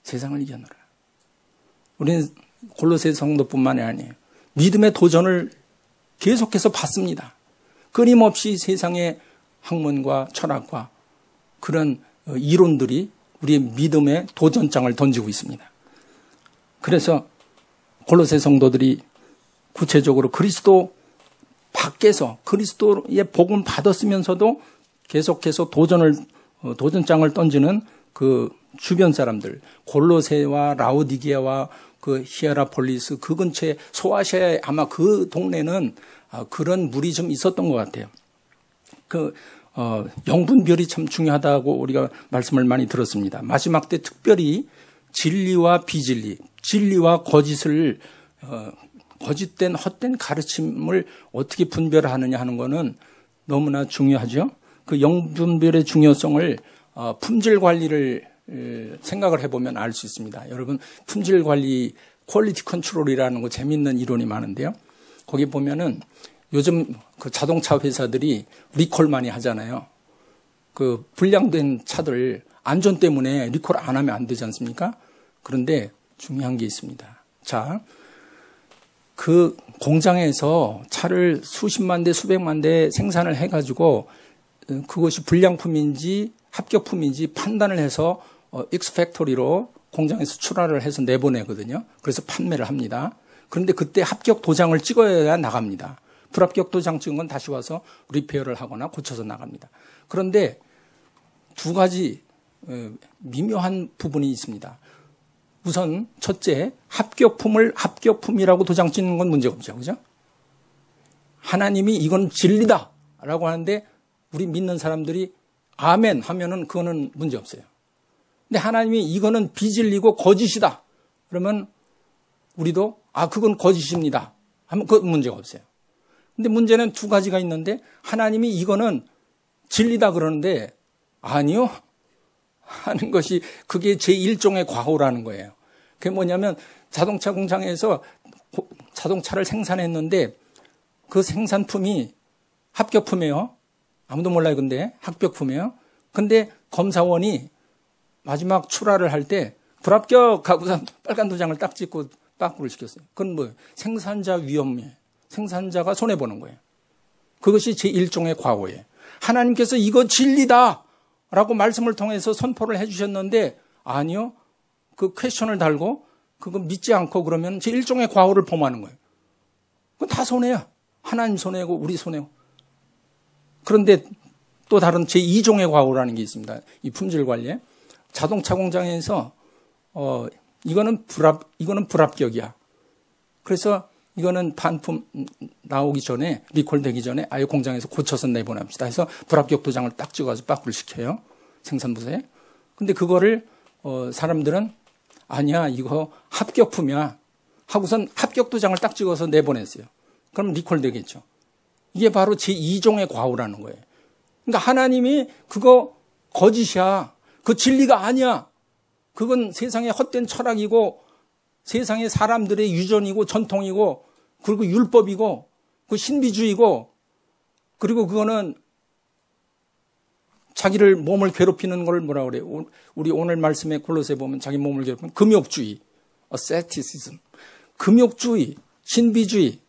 세상을 이겼노라. 우리는 골로새 성도뿐만이 아니에요. 믿음의 도전을 계속해서 받습니다. 끊임없이 세상의 학문과 철학과 그런 이론들이 우리의 믿음의 도전장을 던지고 있습니다. 그래서 골로새 성도들이 구체적으로 그리스도 밖에서 그리스도의 복음 받았으면서도 계속해서 도전장을 던지는 그 주변 사람들, 골로새와 라오디게아와 그 히에라폴리스 그 근처에 소아시아에 아마 그 동네는 그런 물이 좀 있었던 것 같아요. 영분별이 참 중요하다고 우리가 말씀을 많이 들었습니다. 마지막 때 특별히 진리와 비진리, 진리와 거짓을 거짓된 헛된 가르침을 어떻게 분별하느냐 하는 것은 너무나 중요하죠. 그 영분별의 중요성을 품질 관리를 생각을 해보면 알 수 있습니다. 여러분 품질 관리 퀄리티 컨트롤이라는 거 재밌는 이론이 많은데요. 거기 보면은 요즘 그 자동차 회사들이 리콜 많이 하잖아요. 그 불량된 차들 안전 때문에 리콜 안 하면 안 되지 않습니까? 그런데 중요한 게 있습니다. 자, 그 공장에서 차를 수십만 대, 수백만 대 생산을 해가지고 그것이 불량품인지 합격품인지 판단을 해서 X팩토리로 공장에서 출하를 해서 내보내거든요. 그래서 판매를 합니다. 그런데 그때 합격 도장을 찍어야 나갑니다. 불합격 도장 찍은 건 다시 와서 리페어를 하거나 고쳐서 나갑니다. 그런데 두 가지 미묘한 부분이 있습니다. 우선 첫째, 합격품을 합격품이라고 도장 찍는 건 문제가 없죠. 그죠? 하나님이 이건 진리다. 라고 하는데 우리 믿는 사람들이 아멘 하면은 그거는 문제 없어요. 근데 하나님이 이거는 비진리고 거짓이다. 그러면 우리도 그건 거짓입니다. 하면 그 문제가 없어요. 근데 문제는 두 가지가 있는데 하나님이 이거는 진리다 그러는데 아니요 하는 것이 그게 제1종의 과오라는 거예요. 그게 뭐냐면 자동차 공장에서 자동차를 생산했는데 그 생산품이 합격품이에요. 아무도 몰라요. 근데 합격품이에요. 근데 검사원이 마지막 출하를 할 때 불합격 하고서 빨간 도장을 딱 찍고 빠꾸를 시켰어요. 그건 뭐예요? 생산자 위험이에요. 생산자가 손해보는 거예요. 그것이 제1종의 과오예요. 하나님께서 이거 진리다 라고 말씀을 통해서 선포를 해주셨는데 아니요. 그 퀘스천을 달고 그거 믿지 않고 그러면 제1종의 과오를 범하는 거예요. 그건 다 손해야. 하나님 손해고 우리 손해고. 그런데 또 다른 제2종의 과오라는 게 있습니다. 이 품질 관리에. 자동차 공장에서 이거는 불합격이야. 그래서 이거는 반품 나오기 전에 리콜 되기 전에 아예 공장에서 고쳐서 내보냅시다 해서 불합격 도장을 딱 찍어서 빠꾸를 시켜요. 생산부서에. 근데 그거를 사람들은 아니야 이거 합격품이야 하고선 합격 도장을 딱 찍어서 내보냈어요. 그럼 리콜 되겠죠. 이게 바로 제2종의 과오라는 거예요. 그러니까 하나님이 그거 거짓이야. 그 진리가 아니야. 그건 세상의 헛된 철학이고 세상의 사람들의 유전이고 전통이고 그리고 율법이고 그 신비주의고 그리고 그거는 자기를 몸을 괴롭히는 걸 뭐라 그래요? 우리 오늘 말씀에 골로새 보면 자기 몸을 괴롭히는 금욕주의, asceticism, 금욕주의, 신비주의,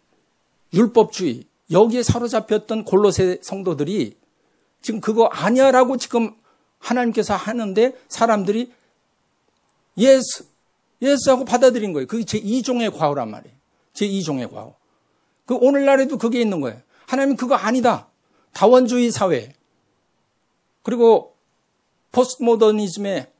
율법주의 여기에 사로잡혔던 골로새 성도들이 지금 그거 아니야라고 지금 하나님께서 하는데 사람들이 예스 하고 받아들인 거예요. 그게 제2종의 과오란 말이에요. 제2종의 과오. 그 오늘날에도 그게 있는 거예요. 하나님 그거 아니다. 다원주의 사회. 그리고 포스트모더니즘의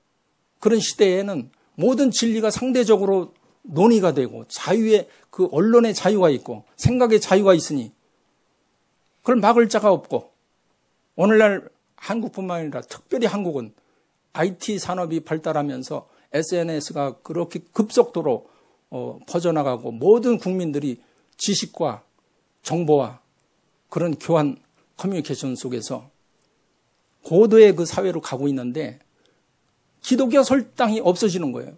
그런 시대에는 모든 진리가 상대적으로 논의가 되고 자유의 그 언론의 자유가 있고 생각의 자유가 있으니 그걸 막을 자가 없고 오늘날 한국뿐만 아니라 특별히 한국은 IT 산업이 발달하면서 SNS가 그렇게 급속도로 퍼져나가고 모든 국민들이 지식과 정보와 그런 교환 커뮤니케이션 속에서 고도의 그 사회로 가고 있는데 기독교 설당이 없어지는 거예요.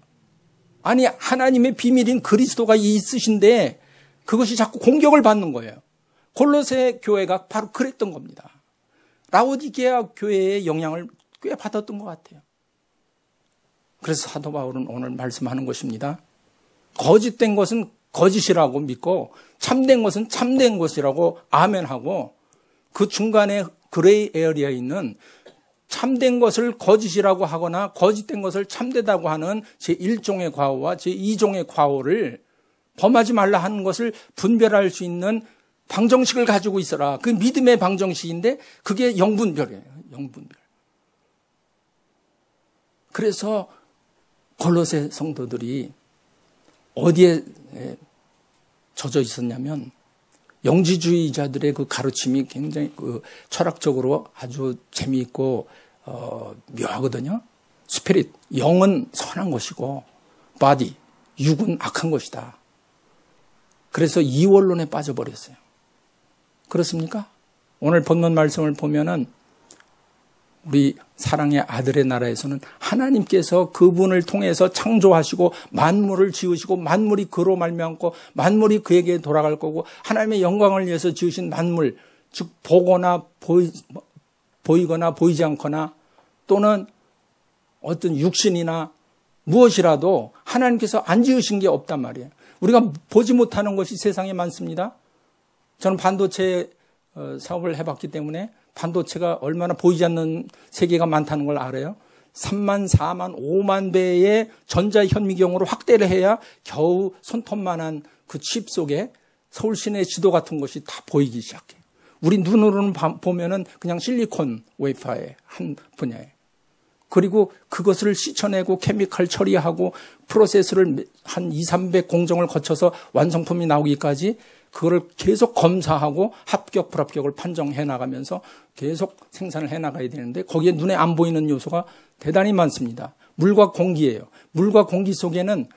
아니 하나님의 비밀인 그리스도가 있으신데 그것이 자꾸 공격을 받는 거예요. 골로새 교회가 바로 그랬던 겁니다. 라오디게아 교회의 영향을 꽤 받았던 것 같아요. 그래서 사도 바울은 오늘 말씀하는 것입니다. 거짓된 것은 거짓이라고 믿고 참된 것은 참된 것이라고 아멘하고 그 중간에 그레이 에어리아에 있는 참된 것을 거짓이라고 하거나 거짓된 것을 참되다고 하는 제1종의 과오와 제2종의 과오를 범하지 말라 하는 것을 분별할 수 있는 방정식을 가지고 있어라. 그 믿음의 방정식인데 그게 영분별이에요. 영분별. 그래서 골로새 성도들이 어디에 젖어 있었냐면 영지주의자들의 그 가르침이 굉장히 그 철학적으로 아주 재미있고 묘하거든요. 스피릿, 영은 선한 것이고 바디, 육은 악한 것이다. 그래서 이원론에 빠져버렸어요. 그렇습니까? 오늘 본문 말씀을 보면은 우리 사랑의 아들의 나라에서는 하나님께서 그분을 통해서 창조하시고 만물을 지으시고 만물이 그로 말미암고 만물이 그에게 돌아갈 거고 하나님의 영광을 위해서 지으신 만물, 즉 보거나 보이거나 보이지 않거나 또는 어떤 육신이나 무엇이라도 하나님께서 안 지으신 게 없단 말이에요. 우리가 보지 못하는 것이 세상에 많습니다. 저는 반도체 사업을 해봤기 때문에 반도체가 얼마나 보이지 않는 세계가 많다는 걸 알아요. 3만, 4만, 5만 배의 전자현미경으로 확대를 해야 겨우 손톱만한 그 칩 속에 서울 시내 지도 같은 것이 다 보이기 시작해요. 우리 눈으로는 보면은 그냥 실리콘 웨이퍼의 한 분야에. 그리고 그것을 씻어내고 케미칼 처리하고 프로세스를 한 2, 300 공정을 거쳐서 완성품이 나오기까지 그거를 계속 검사하고 합격, 불합격을 판정해 나가면서 계속 생산을 해 나가야 되는데 거기에 눈에 안 보이는 요소가 대단히 많습니다. 물과 공기예요. 물과 공기 속에는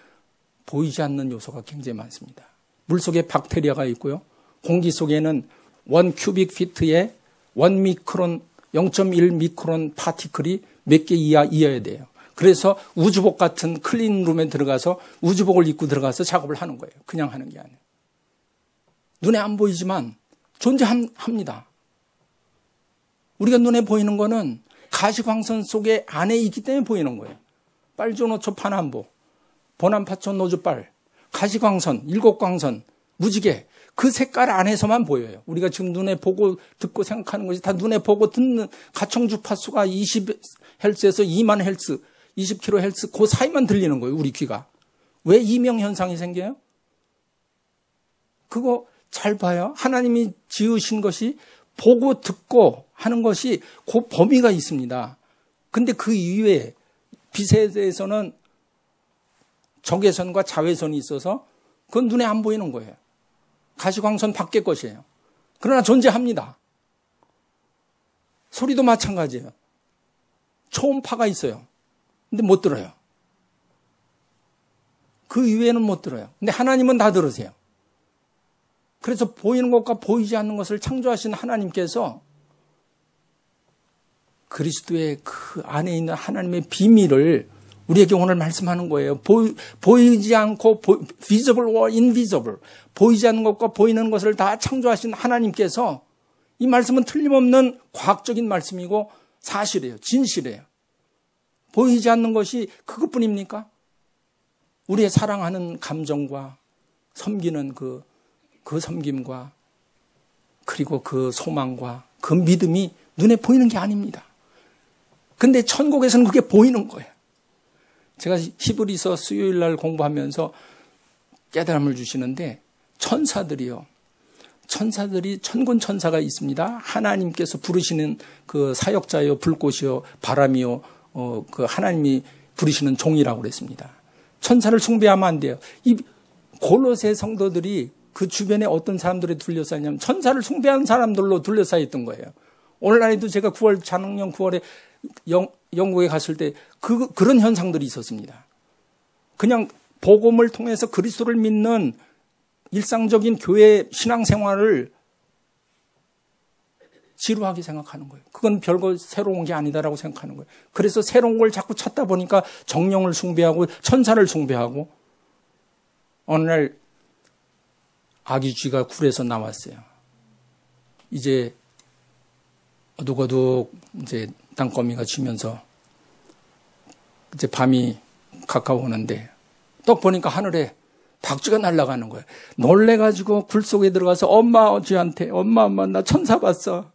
보이지 않는 요소가 굉장히 많습니다. 물 속에 박테리아가 있고요. 공기 속에는 1 큐빅피트에 1 미크론, 0.1 미크론 파티클이 몇 개 이어야 돼요. 그래서 우주복 같은 클린룸에 들어가서 우주복을 입고 들어가서 작업을 하는 거예요. 그냥 하는 게 아니에요. 눈에 안 보이지만 존재합니다. 우리가 눈에 보이는 거는 가시광선 속에 안에 있기 때문에 보이는 거예요. 빨주노초 파남보, 보남파초 노주빨, 가시광선, 일곡광선, 무지개, 그 색깔 안에서만 보여요. 우리가 지금 눈에 보고 듣고 생각하는 것이 다 눈에 보고 듣는 가청 주파수가 20Hz에서 2만 Hz, 20kHz 그 사이만 들리는 거예요. 우리 귀가. 왜 이명현상이 생겨요? 그거 잘 봐요. 하나님이 지으신 것이 보고 듣고 하는 것이 그 범위가 있습니다. 근데 그 이외에 빛에 대해서는 적외선과 자외선이 있어서 그건 눈에 안 보이는 거예요. 가시광선 밖의 것이에요. 그러나 존재합니다. 소리도 마찬가지예요. 초음파가 있어요. 근데 못 들어요. 그 이외에는 못 들어요. 근데 하나님은 다 들으세요. 그래서 보이는 것과 보이지 않는 것을 창조하신 하나님께서 그리스도의 그 안에 있는 하나님의 비밀을 우리에게 오늘 말씀하는 거예요. 보이지 않고 visible or invisible, 보이지 않는 것과 보이는 것을 다 창조하신 하나님께서 이 말씀은 틀림없는 과학적인 말씀이고 사실이에요. 진실이에요. 보이지 않는 것이 그것뿐입니까? 우리의 사랑하는 감정과 섬기는 그 섬김과 그리고 그 소망과 그 믿음이 눈에 보이는 게 아닙니다. 근데 천국에서는 그게 보이는 거예요. 제가 히브리서 수요일 날 공부하면서 깨달음을 주시는데 천사들이요. 천사들이 천군 천사가 있습니다. 하나님께서 부르시는 그 사역자요, 불꽃이요, 바람이요, 그 하나님이 부르시는 종이라고 그랬습니다. 천사를 숭배하면 안 돼요. 이 골로새 성도들이 그 주변에 어떤 사람들에 둘러싸냐면 천사를 숭배하는 사람들로 둘러싸여 있던 거예요. 오늘날에도 제가 작년 9월에 영국에 갔을 때 그런 현상들이 있었습니다. 그냥 복음을 통해서 그리스도를 믿는 일상적인 교회 신앙생활을 지루하게 생각하는 거예요. 그건 별거 새로운 게 아니다라고 생각하는 거예요. 그래서 새로운 걸 자꾸 찾다 보니까 정령을 숭배하고 천사를 숭배하고 어느 날 아기 쥐가 굴에서 나왔어요. 이제 어둑어둑 이제 땅거미가 쥐면서 이제 밤이 가까워오는데 또 보니까 하늘에 박쥐가 날아가는 거예요. 놀래가지고 굴 속에 들어가서 엄마 쥐한테 엄마 나 천사 봤어.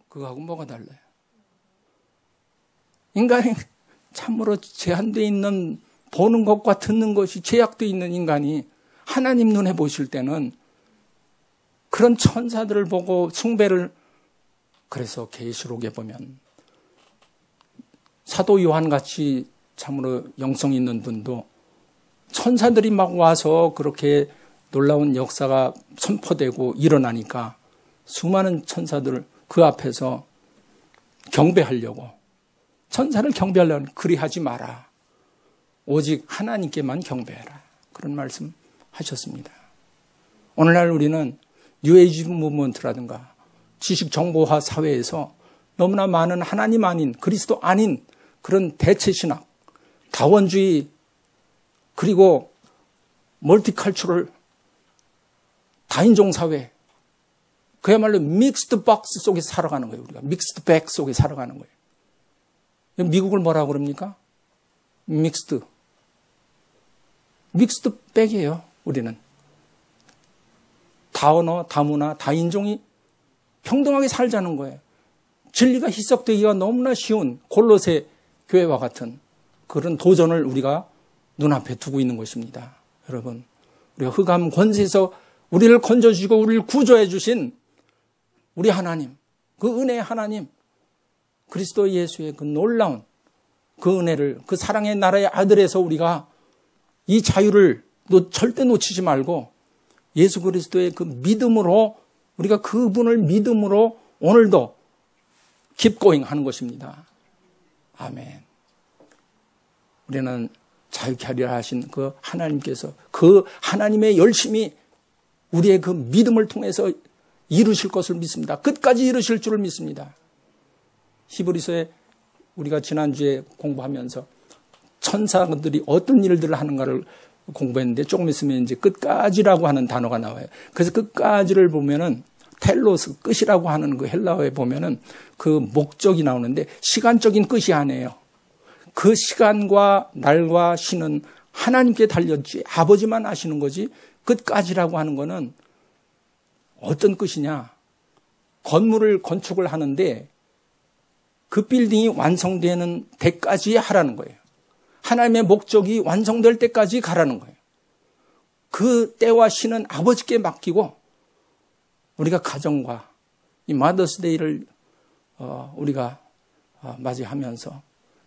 그거하고 뭐가 달라요? 인간이 참으로 제한되어 있는 보는 것과 듣는 것이 제약되어 있는 인간이 하나님 눈에 보실 때는 그런 천사들을 보고 숭배를 그래서 계시록에 보면 사도 요한같이 참으로 영성 있는 분도 천사들이 막 와서 그렇게 놀라운 역사가 선포되고 일어나니까 수많은 천사들을 그 앞에서 경배하려고 천사를 경배하려고 그리하지 마라. 오직 하나님께만 경배해라. 그런 말씀 하셨습니다. 오늘날 우리는 뉴에이지 무브먼트라든가 지식정보화 사회에서 너무나 많은 하나님 아닌 그리스도 아닌 그런 대체신학, 다원주의 그리고 멀티컬처럴 다인종 사회 그야말로 믹스드 박스 속에 살아가는 거예요. 우리가 믹스드 백 속에 살아가는 거예요. 미국을 뭐라고 그럽니까? 믹스드 백이에요. 우리는 다언어, 다문화, 다인종이 평등하게 살자는 거예요. 진리가 희석되기가 너무나 쉬운 골로새 교회와 같은 그런 도전을 우리가 눈앞에 두고 있는 것입니다. 여러분, 우리가 흑암 권세에서 우리를 건져주시고 우리를 구조해 주신 우리 하나님, 그 은혜의 하나님, 그리스도 예수의 그 놀라운 그 은혜를 그 사랑의 나라의 아들에서 우리가 이 자유를 절대 놓치지 말고 예수 그리스도의 그 믿음으로 우리가 그분을 믿음으로 오늘도 킵고잉 하는 것입니다. 아멘. 우리는 자유케 하리라 하신 그 하나님께서 그 하나님의 열심히 우리의 그 믿음을 통해서 이루실 것을 믿습니다. 끝까지 이루실 줄을 믿습니다. 히브리서에 우리가 지난주에 공부하면서 천사들이 어떤 일들을 하는가를 공부했는데 조금 있으면 이제 끝까지라고 하는 단어가 나와요. 그래서 끝까지를 보면은 텔로스, 끝이라고 하는 그 헬라어에 보면은 그 목적이 나오는데 시간적인 끝이 아니에요. 그 시간과 날과 시는 하나님께 달렸지 아버지만 아시는 거지. 끝까지라고 하는 거는 어떤 끝이냐. 건물을 건축을 하는데 그 빌딩이 완성되는 데까지 하라는 거예요. 하나님의 목적이 완성될 때까지 가라는 거예요. 그 때와 시는 아버지께 맡기고 우리가 가정과 이 마더스데이를 우리가 맞이하면서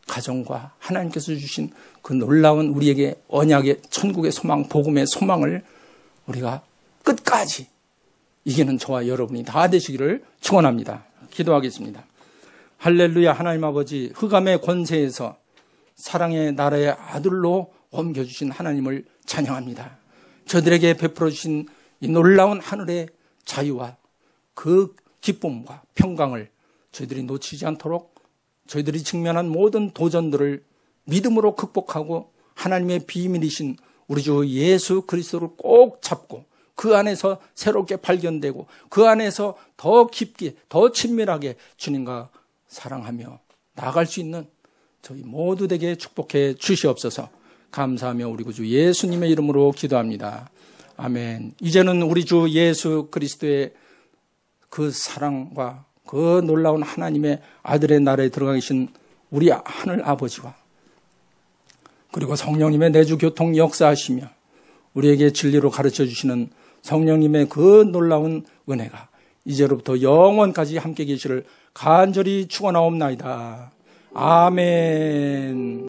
가정과 하나님께서 주신 그 놀라운 우리에게 언약의 천국의 소망, 복음의 소망을 우리가 끝까지 이기는 저와 여러분이 다 되시기를 축원합니다. 기도하겠습니다. 할렐루야. 하나님 아버지, 흑암의 권세에서 사랑의 나라의 아들로 옮겨주신 하나님을 찬양합니다. 저들에게 베풀어 주신 이 놀라운 하늘의 자유와 그 기쁨과 평강을 저희들이 놓치지 않도록 저희들이 직면한 모든 도전들을 믿음으로 극복하고 하나님의 비밀이신 우리 주 예수 그리스도를 꼭 잡고 그 안에서 새롭게 발견되고 그 안에서 더 깊게 더 친밀하게 주님과 사랑하며 나아갈 수 있는 저희 모두 되게 축복해 주시옵소서. 감사하며 우리 구주 예수님의 이름으로 기도합니다. 아멘. 이제는 우리 주 예수 그리스도의 그 사랑과 그 놀라운 하나님의 아들의 나라에 들어가 계신 우리 하늘 아버지와 그리고 성령님의 내주 교통 역사하시며 우리에게 진리로 가르쳐 주시는 성령님의 그 놀라운 은혜가 이제로부터 영원까지 함께 계시를 간절히 축원하옵나이다. 아멘.